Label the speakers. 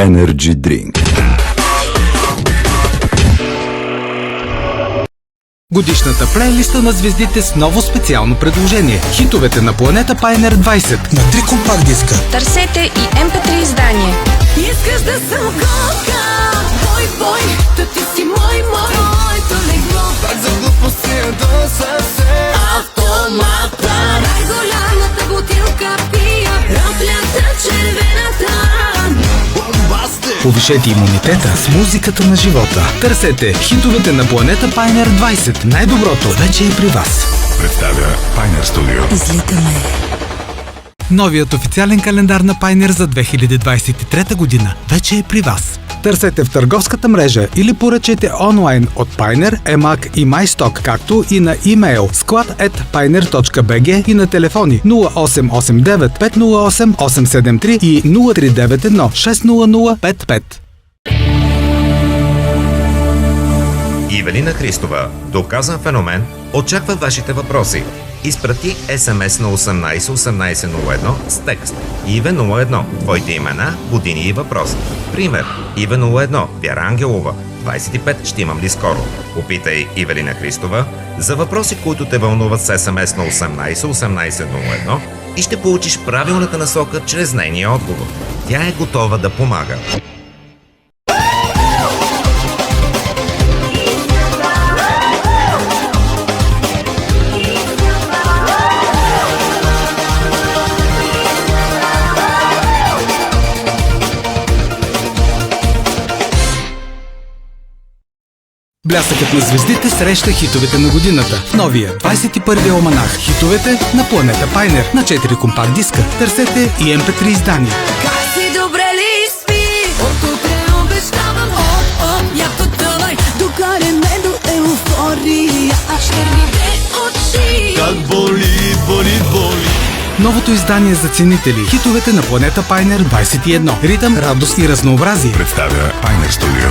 Speaker 1: Energy Drink.
Speaker 2: Годишната плейлиста на звездите с ново специално предложение. Хитовете на планета Pioneer 20 на 3 компакт диска.
Speaker 3: Търсете и MP3 издание.
Speaker 4: Искаш да съм готка, бой, да ти си моето легло.
Speaker 5: Пак за глупости да съвсем
Speaker 4: автомата. Най-голямата бутилка пия, раплята червената.
Speaker 5: бомбастик.
Speaker 2: Повишете имунитета с музиката на живота. Търсете хитовете на планета Pioneer 20. Най-доброто вече е при вас.
Speaker 6: Представя Pioneer Studio.
Speaker 4: Излитаме.
Speaker 2: Новият официален календар на Pioneer за 2023 година вече е при вас. Търсете в търговската мрежа или поръчайте онлайн от Pioneer, EMAG и MyStock, както и на имейл sklad@pioneer.bg и на телефони 0889 508 873 и 0391 600 55.
Speaker 7: Ивелина Христова, доказан феномен, очаква вашите въпроси. Изпрати SMS на 18 1801 с текст Иве 01, твоите имена, години и въпрос. Пример: Иве 01, Вяра Ангелова, 25, ще имам ли скоро? Опитай Ивелина Христова за въпроси, които те вълнуват с SMS на 18 1801 и ще получиш правилната насока чрез нейния отговор. Тя е готова да помага.
Speaker 2: Блясъкът на звездите среща хитовете на годината в новия 21-и алманах. Хитовете на планета Pioneer на 4 компакт диска. Търсете и MP3 издания.
Speaker 4: Как си добре ли спи? От утре обещавам, я потъвай, докаре ме до еуфория. Черните очи.
Speaker 5: Как боли.
Speaker 2: Новото издание за ценители. Хитовете на планета Pioneer 21. Ритъм, радост и разнообразие.
Speaker 6: Представя Pioneer Studio.